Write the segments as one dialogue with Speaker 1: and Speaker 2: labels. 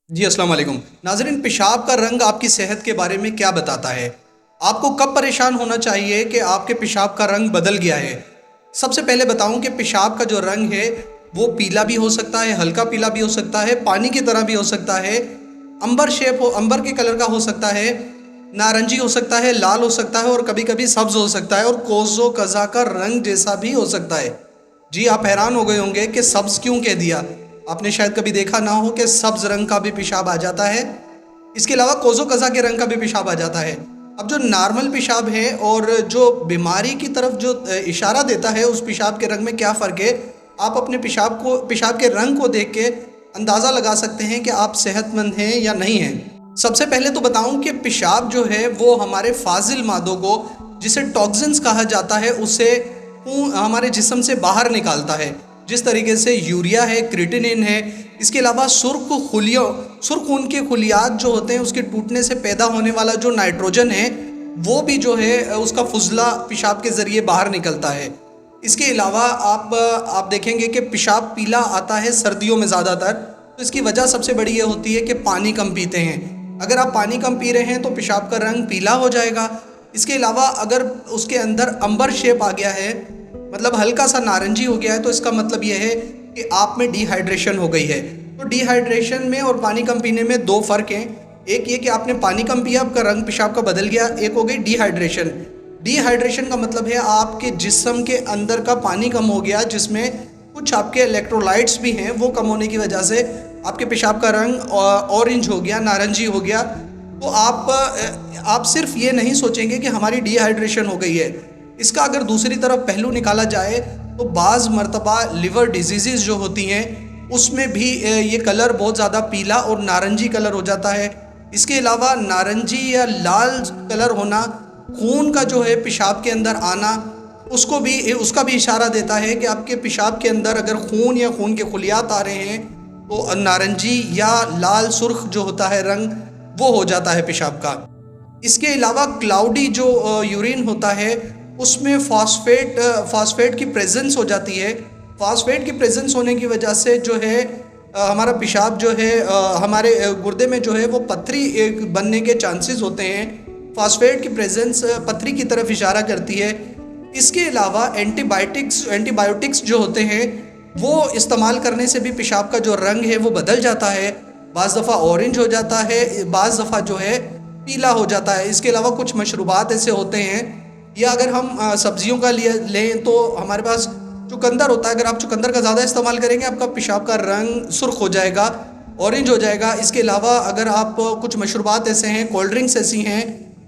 Speaker 1: जी अस्सलाम वालेकुम नाज़रीन। पेशाब का रंग आपकी सेहत के बारे में क्या बताता है? आपको कब परेशान होना चाहिए कि आपके पेशाब का रंग बदल गया है? सबसे पहले बताऊं कि पेशाब का जो रंग है वो पीला भी हो सकता है, हल्का पीला भी हो सकता है, पानी की तरह भी हो सकता है, अंबर के कलर का हो सकता है, नारंगी हो सकता है, लाल हो सकता है और कभी कभी सब्ज हो सकता है और कोज़ो कज़ा का रंग जैसा भी हो सकता है। जी आप हैरान हो गए होंगे कि सब्ज क्यों कह दिया। आपने शायद कभी देखा ना हो कि सब्ज रंग का भी पेशाब आ जाता है। इसके अलावा कोज़ो कज़ा के रंग का भी पेशाब आ जाता है। अब जो नॉर्मल पेशाब है और जो बीमारी की तरफ जो इशारा देता है उस पेशाब के रंग में क्या फ़र्क है, आप अपने पेशाब के रंग को देख के अंदाज़ा लगा सकते हैं कि आप सेहतमंद हैं या नहीं हैं। सबसे पहले तो बताऊं कि पेशाब जो है वो हमारे फाजिल मादों को, जिसे टॉक्सिन्स कहा जाता है, उसे हमारे जिस्म से बाहर निकालता है। जिस तरीके से यूरिया है, क्रिएटिनिन है, इसके अलावा सुर्ख खून के खुलियात जो होते हैं उसके टूटने से पैदा होने वाला जो नाइट्रोजन है वो भी जो है उसका फुजला पेशाब के ज़रिए बाहर निकलता है। इसके अलावा आप देखेंगे कि पेशाब पीला आता है सर्दियों में ज़्यादातर। तो इसकी वजह सबसे बड़ी ये होती है कि पानी कम पीते हैं। अगर आप पानी कम पी रहे हैं तो पेशाब का रंग पीला हो जाएगा। इसके अलावा अगर उसके अंदर अंबर शेप आ गया है, मतलब हल्का सा नारंगी हो गया है, तो इसका मतलब ये है कि आप में डिहाइड्रेशन हो गई है। तो डिहाइड्रेशन में और पानी कम पीने में दो फ़र्क हैं। एक ये कि आपने पानी कम पिया, आपका रंग पेशाब का बदल गया। एक हो गई डिहाइड्रेशन। डिहाइड्रेशन का मतलब है आपके जिस्म के अंदर का पानी कम हो गया, जिसमें कुछ आपके इलेक्ट्रोलाइट्स भी हैं, वो कम होने की वजह से आपके पेशाब का रंग ऑरेंज हो गया, नारंगी हो गया। तो आप सिर्फ ये नहीं सोचेंगे कि हमारी डिहाइड्रेशन हो गई है। इसका अगर दूसरी तरफ पहलू निकाला जाए तो बाज़ मरतबा लिवर डिजीज़ जो होती हैं उसमें भी ये कलर बहुत ज़्यादा पीला और नारंगी कलर हो जाता है। इसके अलावा नारंगी या लाल कलर होना, खून का जो है पेशाब के अंदर आना, उसका भी इशारा देता है कि आपके पेशाब के अंदर अगर खून या खून के खुलियात आ रहे हैं तो नारंगी या लाल सुर्ख जो होता है रंग वो हो जाता है पेशाब का। इसके अलावा क्लाउडी जो यूरिन होता है उसमें फास्फेट की प्रेजेंस हो जाती है। फास्फेट की प्रेजेंस होने की वजह से जो है हमारा पेशाब जो है हमारे गुर्दे में जो है वो पथरी बनने के चांसेस होते हैं। फास्फेट की प्रेजेंस पथरी की तरफ इशारा करती है। इसके अलावा एंटीबायोटिक्स जो होते हैं वो इस्तेमाल करने से भी पेशाब का जो रंग है वो बदल जाता है। बाज़ दफ़ा ऑरेंज हो जाता है, बाज़ दफ़ा जो है पीला हो जाता है। इसके अलावा कुछ मशरूबात ऐसे होते हैं, या अगर हम सब्जियों का लें तो हमारे पास चुकंदर होता है। अगर आप चुकंदर का ज़्यादा इस्तेमाल करेंगे आपका पेशाब का रंग सुर्ख हो जाएगा, ऑरेंज हो जाएगा। इसके अलावा अगर आप कुछ मशरूबात ऐसे हैं, कोल्ड ड्रिंक्स ऐसी हैं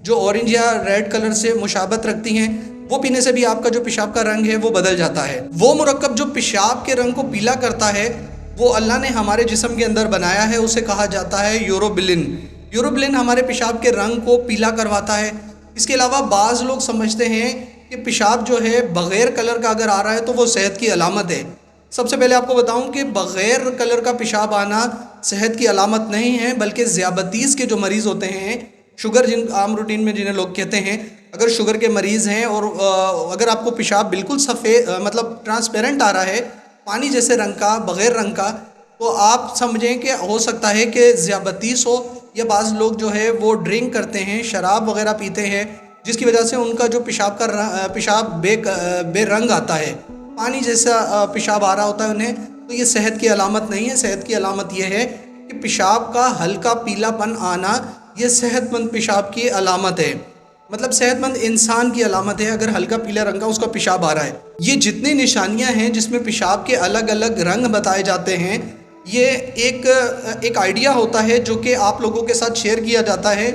Speaker 1: जो ऑरेंज या रेड कलर से मुशाबत रखती हैं, वो पीने से भी आपका जो पेशाब का रंग है वो बदल जाता है। वो मुरक्कब जो पेशाब के रंग को पीला करता है वो अल्लाह ने हमारे जिस्म के अंदर बनाया है, उसे कहा जाता है यूरोबिलिन। यूरोबिलिन हमारे पेशाब के रंग को पीला करवाता है। इसके अलावा बाज़ लोग समझते हैं कि पेशाब जो है बग़ैर कलर का अगर आ रहा है तो वो सेहत की अलामत है। सबसे पहले आपको बताऊं कि बग़ैर कलर का पेशाब आना सेहत की अलामत नहीं है, बल्कि ज़ियाबतीस के जो मरीज़ होते हैं, शुगर आम रूटीन में जिन्हें लोग कहते हैं, अगर शुगर के मरीज़ हैं और अगर आपको पेशाब बिल्कुल सफ़ेद मतलब ट्रांसपेरेंट आ रहा है, पानी जैसे रंग का, बग़ैर रंग का, तो आप समझें कि हो सकता है कि ज़ियाबतीस हो। या बाज़ लोग जो है वो ड्रिंक करते हैं, शराब वग़ैरह पीते हैं, जिसकी वजह से उनका जो पेशाब बेरंग आता है, पानी जैसा पेशाब आ रहा होता है उन्हें। तो ये सेहत की अलामत नहीं है। सेहत की अलामत ये है कि पेशाब का हल्का पीलापन आना, ये सेहतमंद पेशाब की अलामत है, मतलब सेहतमंद इंसान की अलामत है अगर हल्का पीला रंग का उसका पेशाब आ रहा है। ये जितनी निशानियां हैं जिसमें पेशाब के अलग अलग रंग बताए जाते हैं, ये एक आइडिया होता है जो कि आप लोगों के साथ शेयर किया जाता है।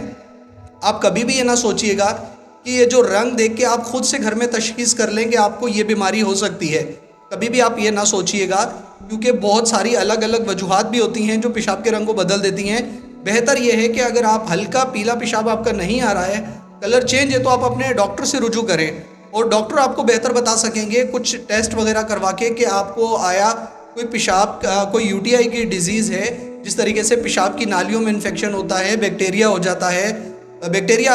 Speaker 1: आप कभी भी ये ना सोचिएगा कि ये जो रंग देख के आप खुद से घर में तशख़ीस कर लें कि आपको ये बीमारी हो सकती है। कभी भी आप ये ना सोचिएगा, क्योंकि बहुत सारी अलग अलग वजूहात भी होती हैं जो पेशाब के रंग को बदल देती हैं। बेहतर ये है कि अगर आप हल्का पीला पेशाब आपका नहीं आ रहा है, कलर चेंज है, तो आप अपने डॉक्टर से रुजू करें और डॉक्टर आपको बेहतर बता सकेंगे कुछ टेस्ट वगैरह करवा के कि आपको आया कोई यूटीआई की डिज़ीज़ है। जिस तरीके से पेशाब की नालियों में इन्फेक्शन होता है, बैक्टीरिया आ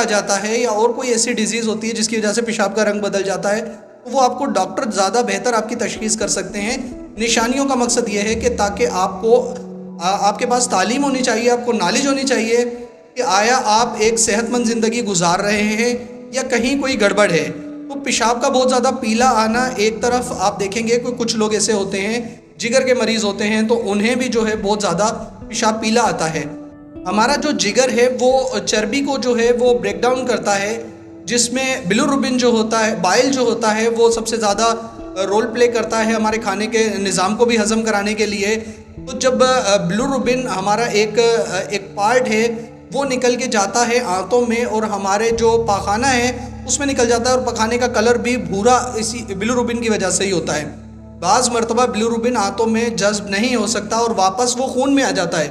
Speaker 1: जाता है, या और कोई ऐसी डिज़ीज़ होती है जिसकी वजह से पेशाब का रंग बदल जाता है, तो वो आपको डॉक्टर ज़्यादा बेहतर आपकी तशख़ीस कर सकते हैं। निशानियों का मकसद ये है कि ताकि आपके पास तालीम होनी चाहिए, आपको नॉलेज होनी चाहिए कि आया आप एक सेहतमंद ज़िंदगी गुजार रहे हैं या कहीं कोई गड़बड़ है। तो पेशाब का बहुत ज़्यादा पीला आना, एक तरफ आप देखेंगे कि कुछ लोग ऐसे होते हैं जिगर के मरीज़ होते हैं, तो उन्हें भी जो है बहुत ज़्यादा पेशाब पीला आता है। हमारा जो जिगर है वो चर्बी को जो है वो ब्रेक डाउन करता है, जिसमें बिलिरुबिन जो होता है, बाइल जो होता है, वो सबसे ज़्यादा रोल प्ले करता है हमारे खाने के निज़ाम को भी हज़म कराने के लिए। तो जब बिलिरुबिन हमारा एक पार्ट है वो निकल के जाता है आंतों में और हमारे जो पाखाना है उसमें निकल जाता है, और पखाने का कलर भी भूरा इसी बिलिरुबिन की वजह से ही होता है। बाज़ मरतबा बिलिरुबिन आंतों में जज्ब नहीं हो सकता और वापस वो खून में आ जाता है।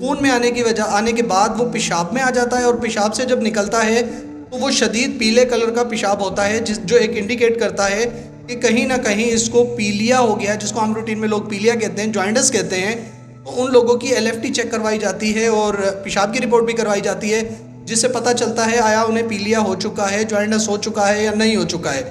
Speaker 1: खून में आने के बाद वो पेशाब में आ जाता है, और पेशाब से जब निकलता है तो वो शदीद पीले कलर का पेशाब होता है, जो एक इंडिकेट करता है कि कहीं ना कहीं इसको पीलिया हो गया, जिसको हम रूटीन में लोग पीलिया कहते हैं, जॉइंटिस कहते हैं। तो उन लोगों की LFT चेक करवाई जाती है और पेशाब की रिपोर्ट भी करवाई जाती है, जिससे पता चलता है आया उन्हें पीलिया हो चुका है, जॉइंटिस हो चुका है या नहीं हो चुका है।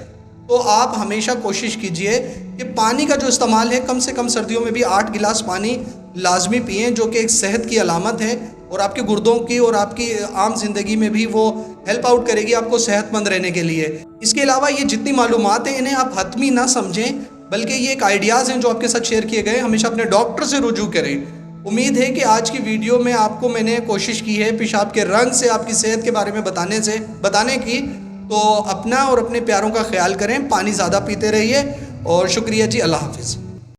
Speaker 1: तो आप हमेशा कोशिश कीजिए कि पानी का जो इस्तेमाल है, कम से कम सर्दियों में भी 8 गिलास पानी लाजमी पिएँ, जो कि एक सेहत की अलामत है और आपके गुर्दों की और आपकी आम ज़िंदगी में भी वो हेल्प आउट करेगी आपको सेहतमंद रहने के लिए। इसके अलावा ये जितनी मालूमात हैं इन्हें आप हतमी ना समझें, बल्कि ये एक आइडियाज़ हैं जो आपके साथ शेयर किए गए। हमेशा अपने डॉक्टर से रुजू करें। उम्मीद है कि आज की वीडियो में आपको मैंने कोशिश की है पेशाब के रंग से आपकी सेहत के बारे में बताने की। तो अपना और अपने प्यारों का ख्याल करें, पानी ज़्यादा पीते रहिए और शुक्रिया जी, अल्लाह हाफिज़।